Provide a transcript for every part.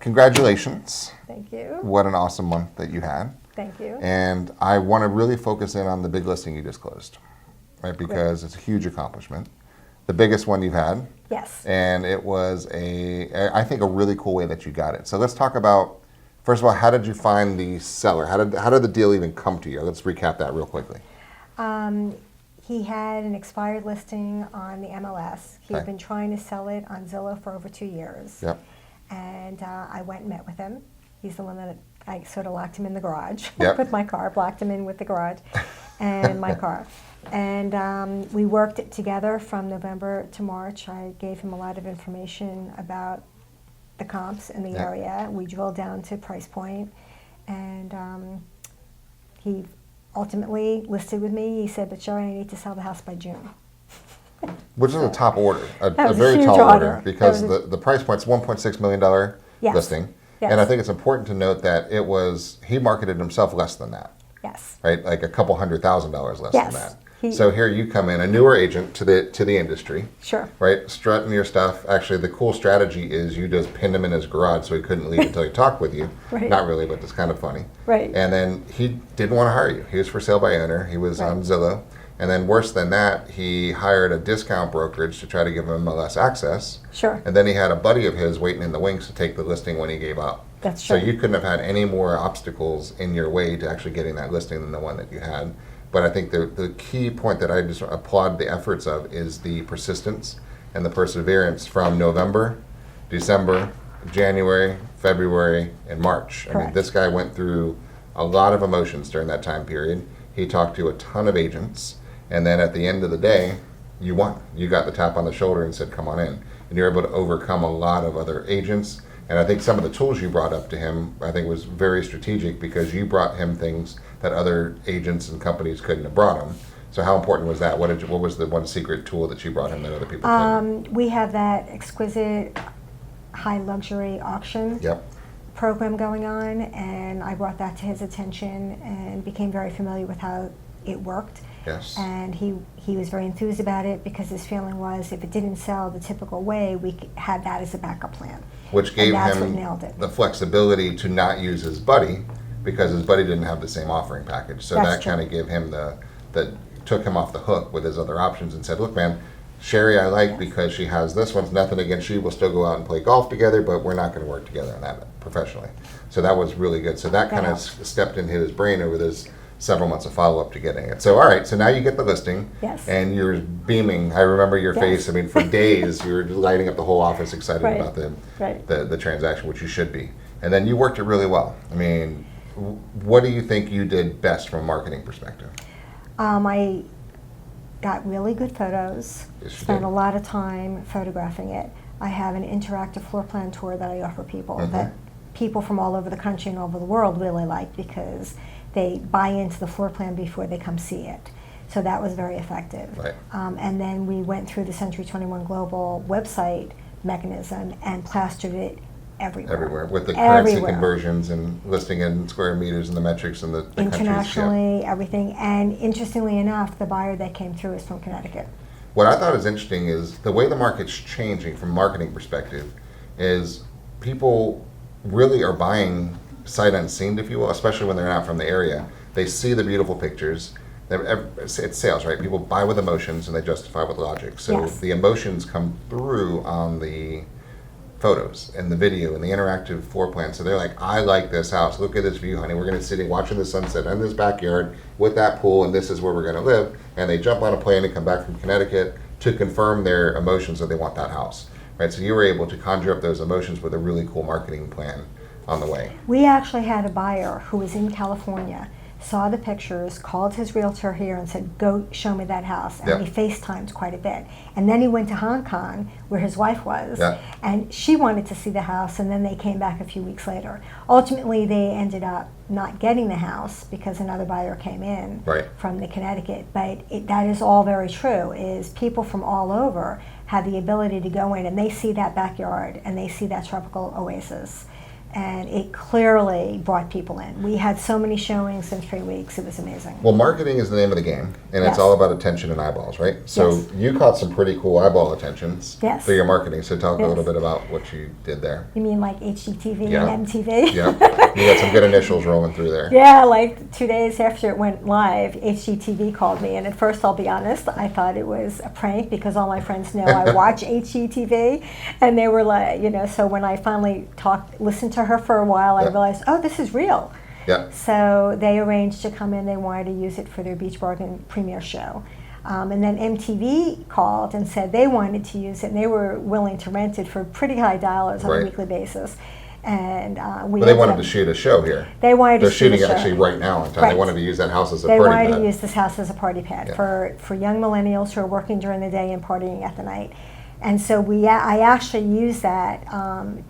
congratulations. Thank you. What an awesome month that you had. Thank you. And I want to really focus in on the big listing you just closed, right? Because it's a huge accomplishment. The biggest one you've had. Yes. And it was I think a really cool way that you got it. So let's talk about, first of all, how did you find the seller? How did the deal even come to you? Let's recap that real quickly. He had an expired listing on the MLS. He'd Okay. been trying to sell it on Zillow for over 2 years. Yep. And I went and met with him. He's the one that I sort of locked him in the garage Yep. with my car, blocked him in with the garage and my car. And we worked it together from November to March. I gave him a lot of information about the comps in the Yep. area. We drilled down to price point, and he ultimately listed with me. He said, "But Sherry, I need to sell the house by June." Which is a top order, a was a very huge tall order, order. because That was the price point's $1.6 million Yes. listing. Yes. And I think it's important to note that he marketed himself less than that, Yes. right? Like a couple $100,000 less Yes. than that. He- So here you come in, a newer agent to the industry, Sure. right? Strutting your stuff. Actually, the cool strategy is you just pinned him in his garage so he couldn't leave until he talked with you. Right. Not really, but it's kind of funny. Right. And then he didn't want to hire you. He was for sale by owner. He was on Right. Zillow. And then worse than that, he hired a discount brokerage to try to give him MLS access. Sure. And then he had a buddy of his waiting in the wings to take the listing when he gave up. That's So true. you couldn't have had any more obstacles in your way to actually getting that listing than the one that you had. But I think the key point that I just applaud the efforts of is the persistence and the perseverance from November, December, January, February, and March. I mean, Correct. this guy went through a lot of emotions during that time period. He talked to a ton of agents. And then at the end of the day, you won. You got the tap on the shoulder and said, "Come on in." And you're able to overcome a lot of other agents. And I think some of the tools you brought up to him, I think was very strategic, because you brought him things that other agents and companies couldn't have brought him. So how important was that? What was the one secret tool that you brought him that other people couldn't? We have that exquisite high luxury auction Yep. program going on, and I brought that to his attention and became very familiar with how it worked. Yes. And he was very enthused about it, because his feeling was if it didn't sell the typical way, had that as a backup plan. Which gave that's what him nailed it. the flexibility to not use his buddy, because his buddy didn't have the same offering package. So That's that true. kind of gave him took him off the hook with his other options and said, "Look, man, Sherry I like because she has this one's nothing against you. We'll still go out and play golf together, but we're not going to work together on that professionally." So that was really good. So that kind of stepped into his brain over this several months of follow-up to getting it. So all right, so now you get the listing. Yes. And you're beaming. I remember your Yes. face. I mean, for days you were lighting up the whole office, excited Right. about Right. the transaction, which you should be. And then you worked it really well. I mean, what do you think you did best from a marketing perspective? I got really good photos, Yes, you spent did. a lot of time photographing it. I have an interactive floor plan tour that I offer people Mhm. that people from all over the country and all over the world really like, because they buy into the floor plan before they come see it. So that was very effective. Right. And then we went through the Century21 Global website mechanism and plastered it everywhere. Everywhere, with the currency Everywhere. conversions and listing in square meters and the metrics and the countries. Yeah. Internationally, everything. And interestingly enough, the buyer that came through is from Connecticut. What I thought was interesting is the way the market's changing from a marketing perspective is people really are buying sight unseen, if you will, especially when they're not from the area. They see the beautiful pictures. It's sales, right? People buy with emotions and they justify with logic. So Yes. the emotions come through on the photos and the video and the interactive floor plan. So they're like, "I like this house. Look at this view, honey. We're going to sit watching the sunset in this backyard with that pool, and this is where we're going to live." And they jump on a plane and come back from Connecticut to confirm their emotions that they want that house, right? So you were able to conjure up those emotions with a really cool marketing plan on the way. We actually had a buyer who was in California, saw the pictures, called his realtor here and said, "Go show me that house." And Yep. we FaceTimed quite a bit. And then he went to Hong Kong, where his wife was, Yep. and she wanted to see the house, and then they came back a few weeks later. Ultimately, they ended up not getting the house because another buyer came in Right. from the Connecticut. But that is all very true, is people from all over have the ability to go in and they see that backyard and they see that tropical oasis. And it clearly brought people in. We had so many showings in 3 weeks, it was amazing. Well, marketing is the name of the game, and Yes. it's all about attention and eyeballs, right? So Yes. you caught some pretty cool eyeball attentions Yes. through your marketing. So talk a Yes. little bit about what you did there. You mean like HGTV Yeah. and MTV? Yeah, you got some good initials rolling through there. Yeah, like 2 days after it went live, HGTV called me, and at first, I'll be honest, I thought it was a prank because all my friends know I watch HGTV, and they were like, so when I finally listened to her for a while, I realized, oh, this is real. Yeah. So they arranged to come in. They wanted to use it for their Beach Bargain premiere show. And then MTV called and said they wanted to use it, and they were willing to rent it for pretty high dollars on Right. a weekly basis. And But they wanted to shoot a show here. They wanted They're to shoot a shooting it show. actually right now in time. Right. They wanted to use that house as a They party wanted pad. to use this house as a party pad Yeah. for young millennials who are working during the day and partying at the night. And so I actually used that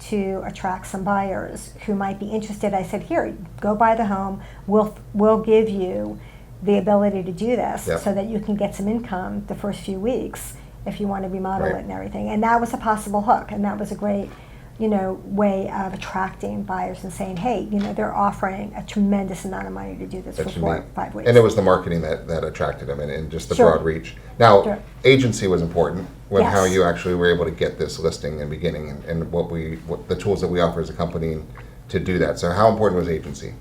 to attract some buyers who might be interested. I said, here, go buy the home. We'll give you the ability to do this Yep. so that you can get some income the first few weeks if you want to remodel Right. it and everything. And that was a possible hook, and that was a great way of attracting buyers and saying, hey, they're offering a tremendous amount of money to do this That for should 4 or be- 5 weeks. And it was the marketing that attracted them and just the Sure. broad reach. Now, Sure. agency was important when Yes. how you actually were able to get this listing in the beginning and what the tools that we offer as a company to do that. So how important was agency?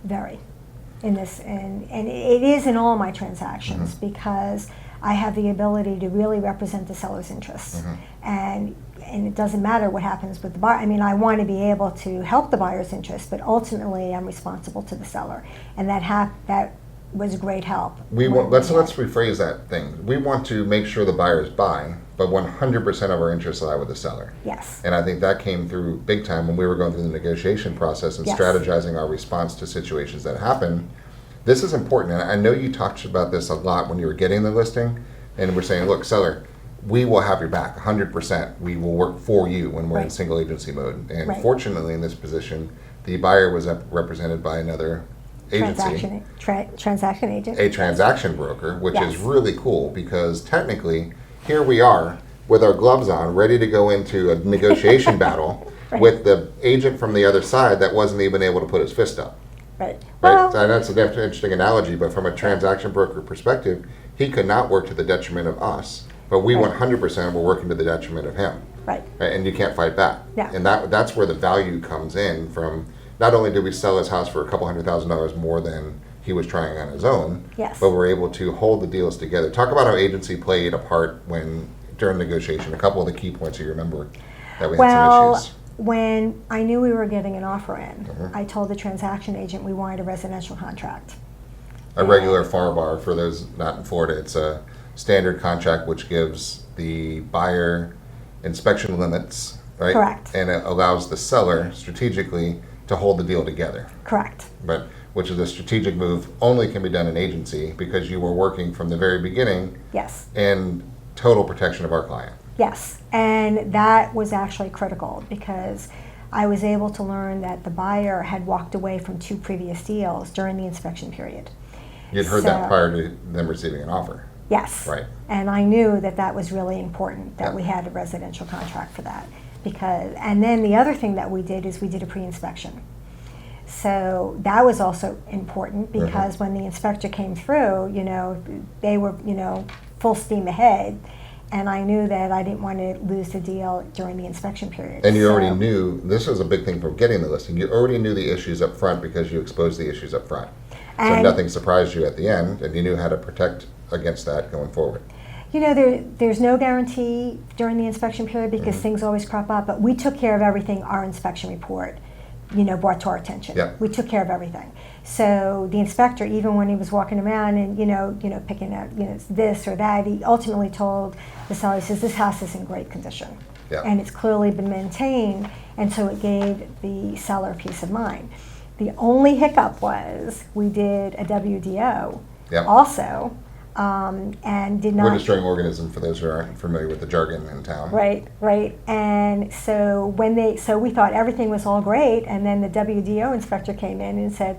Very. In this, and it is in all my transactions Mm-hmm. because I have the ability to really represent the seller's interests. Mm-hmm. And it doesn't matter what happens with the buyer. I mean, I want to be able to help the buyer's interest, but ultimately I'm responsible to the seller. And that was a great help. Let's rephrase that thing. We want to make sure the buyers buy, but 100% of our interests lie with the seller. Yes. And I think that came through big time when we were going through the negotiation process and Yes. strategizing our response to situations that happen. This is important, and I know you talked about this a lot when you were getting the listing, and we're saying, look, seller, we will have your back 100%. We will work for you when we're in Right. single agency mode. And Right. fortunately, in this position, the buyer was represented by another agency, Transaction agent. a transaction broker, which Yes. is really cool because technically, here we are with our gloves on, ready to go into a negotiation battle Right. with the agent from the other side that wasn't even able to put his fist up. Right. Right? Well, So that's an interesting analogy, but from a transaction broker perspective, he could not work to the detriment of us, but we Right. 100% were working to the detriment of him. right. And you can't fight back. Yeah. And that's where the value comes in from, not only did we sell his house for a couple $100,000 more than he was trying on his own, Yes. but we're able to hold the deals together. Talk about how agency played a part during negotiation, a couple of the key points you remember that we had some issues. When I knew we were getting an offer in, Mhm. I told the transaction agent we wanted a residential contract. A regular FAR bar, for those not in Florida, it's a standard contract which gives the buyer inspection limits, right? Correct. And it allows the seller strategically to hold the deal together. Correct. But which is a strategic move, only can be done in agency because you were working from the very beginning Yes. in total protection of our client. Yes. And that was actually critical because I was able to learn that the buyer had walked away from 2 previous deals during the inspection period. You'd heard that So- prior to them receiving an offer. Yes. Right. And I knew that was really important, that Yeah. we had a residential contract for that. And then the other thing that we did is we did a pre-inspection. So that was also important because when the inspector came through, they were, full steam ahead. And I knew that I didn't want to lose the deal during the inspection period. And you So- already knew, this was a big thing for getting the listing, you already knew the issues up front because you exposed the issues up front. So And- nothing surprised you at the end, and you knew how to protect against that going forward. There's no guarantee during the inspection period because things always crop up, but we took care of everything our inspection report, brought to our attention. Yeah. We took care of everything. So the inspector, even when he was walking around and, picking out, this or that, he ultimately told the seller, he says, this house is in great condition. Yeah. And it's clearly been maintained, and so it gave the seller peace of mind. The only hiccup was we did a WDO Yeah. also, and did not. We're destroying organism for those who aren't familiar with the jargon in town. Right. And so so we thought everything was all great, and then the WDO inspector came in and said,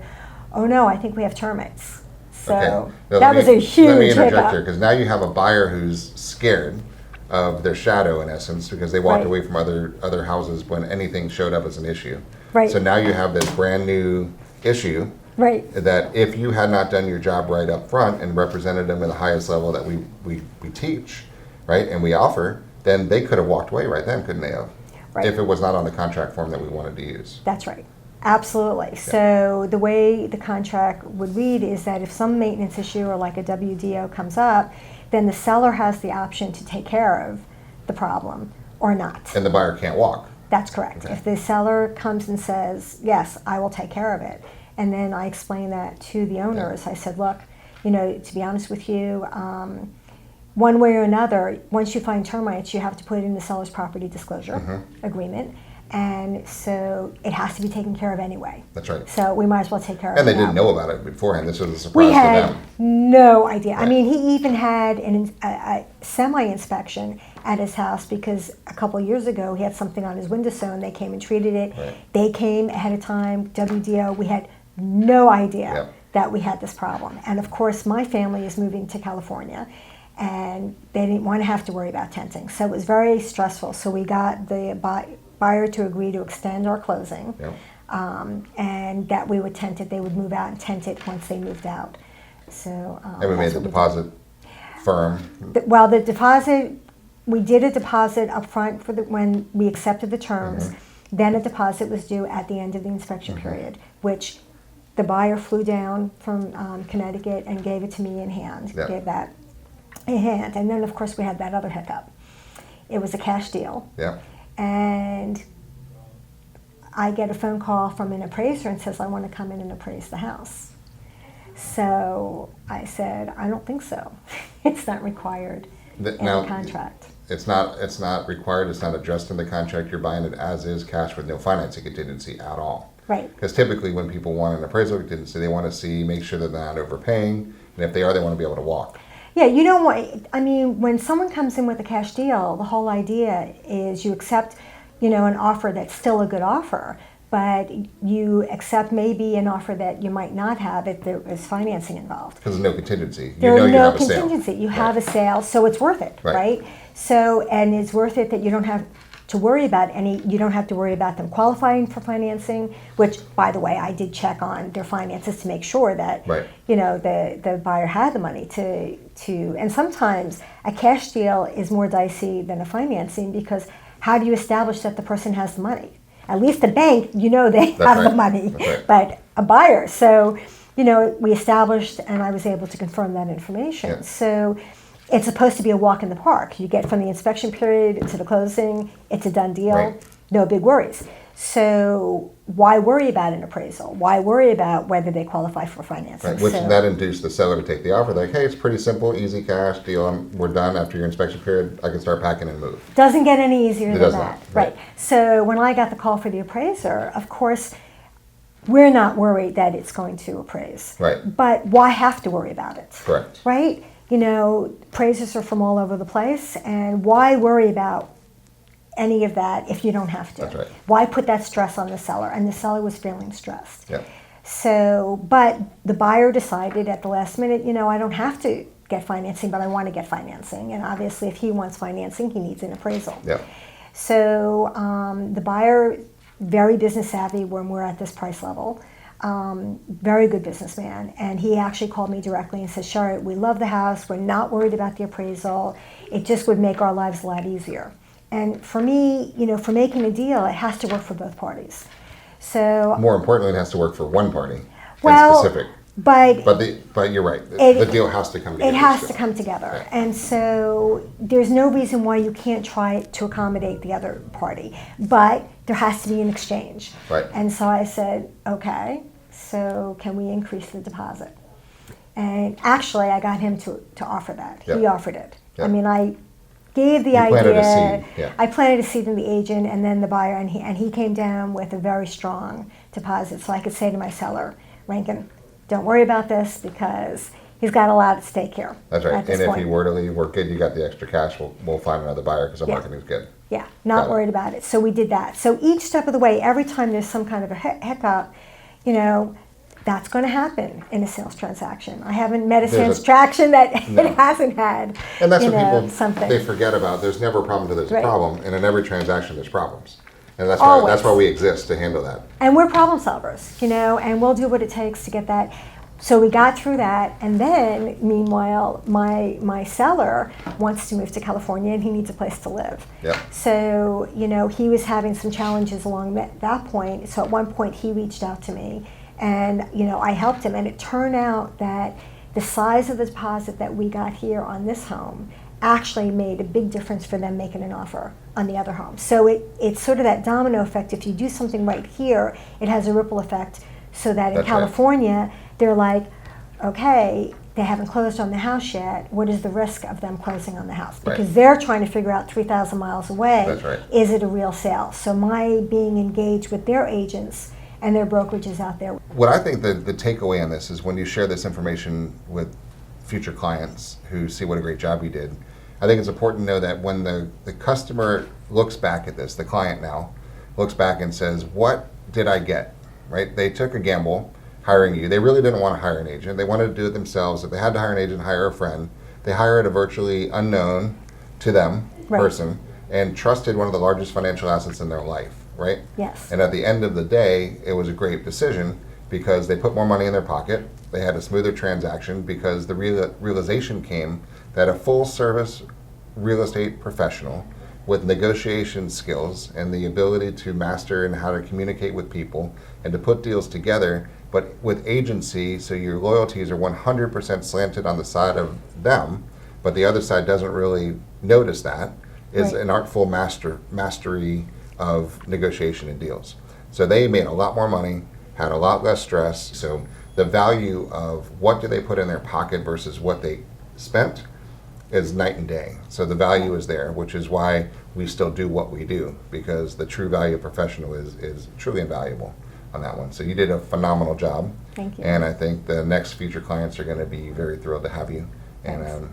"Oh no, I think we have termites." So Okay. Now, that was a huge Let me interject hiccup. here, because now you have a buyer who's scared of their shadow in essence, because they walked Right. away from other houses when anything showed up as an issue. Right. So now you have this brand new issue Right. that if you had not done your job right up front and represented them at the highest level that we teach, right, and we offer, then they could have walked away right then, couldn't they have? Right. If it was not on the contract form that we wanted to use. That's right. Absolutely. So the way the contract would read is that if some maintenance issue or like a WDO comes up, then the seller has the option to take care of the problem or not. And the buyer can't walk. That's correct. Okay. If the seller comes and says, yes, I will take care of it, and then I explain that to the owners, I said, look, to be honest with you, one way or another, once you find termites, you have to put it in the seller's property disclosure agreement. And so it has to be taken care of anyway. That's right. So we might as well take care of it. And they now. didn't know about it beforehand. This was a We surprise had to them. no idea. I Right. mean, he even had a semi-inspection at his house because a couple of years ago he had something on his windowsill and they came and treated it. Right. They came ahead of time, WDO. We had no idea Yep. that we had this problem. And of course, my family is moving to California and they didn't want to have to worry about tenting. So it was very stressful. So we got the buyer to agree to extend our closing. Yep. And that we would tent it, they would move out and tent it once they moved out. So And we made that's the what did. deposit firm. Well, the deposit, we did a deposit up front for when we accepted the terms. Then a deposit was due at the end of the inspection period, which the buyer flew down from Connecticut and gave it to me in hand, Yeah. gave that in hand. And then, of course, we had that other hiccup. It was a cash deal. Yeah. And I get a phone call from an appraiser and says, I want to come in and appraise the house. So I said, I don't think so. It's not required in the contract. It's not required, it's not addressed in the contract. You're buying it as is, cash with no financing contingency at all. Right. Because typically when people want an appraisal contingency, they want to make sure that they're not overpaying. And if they are, they want to be able to walk. Yeah, you don't want, I mean, when someone comes in with a cash deal, the whole idea is you accept, an offer that's still a good offer, but you accept maybe an offer that you might not have if there is financing involved. Because there's no contingency. There's you no have a sale. contingency. You have a sale, so it's worth it, Right. right? So, and it's worth it that you don't have to worry about you don't have to worry about them qualifying for financing, which, by the way, I did check on their finances to make sure that, Right. the buyer had the money to, and sometimes a cash deal is more dicey than a financing because how do you establish that the person has the money? At least the bank, they That's have the right. money, That's right. but a buyer. So, we established, and I was able to confirm that information. Yeah. So it's supposed to be a walk in the park. You get from the inspection period to the closing, it's a done deal, Right. no big worries. So why worry about an appraisal? Why worry about whether they qualify for financing? Right, which So- that induced the seller to take the offer. Like, hey, it's pretty simple, easy cash deal. We're done after your inspection period. I can start packing and move. Doesn't get any easier It than does that. not, Right. right. So when I got the call for the appraiser, of course, we're not worried that it's going to appraise. Right. But why have to worry about it? Correct. Right? Appraisers are from all over the place, and why worry about any of that if you don't have to? That's right. Why put that stress on the seller? And the seller was feeling stressed. Yeah. So, but the buyer decided at the last minute, I don't have to get financing, but I want to get financing. And obviously, if he wants financing, he needs an appraisal. Yeah. So the buyer, very business savvy when we're at this price level, very good businessman. And he actually called me directly and said, Sherry, we love the house. We're not worried about the appraisal. It just would make our lives a lot easier. And for me, for making a deal, it has to work for both parties. So, More importantly, it has to work for one party. well, in specific. But you're right. The deal has to come together. It has to come together. Right. And so there's no reason why you can't try to accommodate the other party. But there has to be an exchange. Right. And so I said, okay, so can we increase the deposit? And actually, I got him to offer that. Yep. He offered it. Yep. I mean, I gave the You idea. planted a seed, yeah. I planted a seed in the agent and then the buyer, and he came down with a very strong deposit. So I could say to my seller, Rankin, don't worry about this because he's got a lot at stake here. That's right. At this And if point. he were to leave, we're good. You got the extra cash. We'll find another buyer because our Yeah. marketing's good. Yeah, not Got it. worried about it. So we did that. So each step of the way, every time there's some kind of a hiccup, That's going to happen in a sales transaction. I haven't met a There's sales transaction that No. it hasn't had. And that's you what know, people, something. they forget about. There's never a problem until there's Right. a problem. And in every transaction, there's problems. And that's Always. why we exist, to handle that. And we're problem solvers, you know, and we'll do what it takes to get that. So we got through that, and then meanwhile, my seller wants to move to California, and he needs a place to live. Yep. So, you know, he was having some challenges along that point. So at one point, he reached out to me, and, you know, I helped him. And it turned out that the size of the deposit that we got here on this home actually made a big difference for them making an offer on the other home. So it's sort of that domino effect. If you do something right here, it has a ripple effect, so that in That's right. California, they're like, okay, they haven't closed on the house yet. What is the risk of them closing on the house? Right. Because they're trying to figure out 3,000 miles away, That's right. is it a real sale? So my being engaged with their agents and their brokerages out there. What I think the takeaway on this is, when you share this information with future clients who see what a great job you did, I think it's important to know that when the customer looks back at this, the client now looks back and says, what did I get? Right? They took a gamble hiring you. They really didn't want to hire an agent. They wanted to do it themselves. If they had to hire an agent, hire a friend. They hired a virtually unknown to them Right. person and trusted one of the largest financial assets in their life, right? Yes. And at the end of the day, it was a great decision because they put more money in their pocket. They had a smoother transaction because the realization came that a full service real estate professional with negotiation skills and the ability to master and how to communicate with people and to put deals together, but with agency, so your loyalties are 100% slanted on the side of them, but the other side doesn't really notice that, is Right. an artful mastery of negotiation and deals. So they made a lot more money, had a lot less stress. So the value of what do they put in their pocket versus what they spent is night and day. So the value is there, which is why we still do what we do, because the true value of professional is truly invaluable on that one. So you did a phenomenal job. Thank you. And I think the next future clients are going to be very thrilled to have you. And Thanks.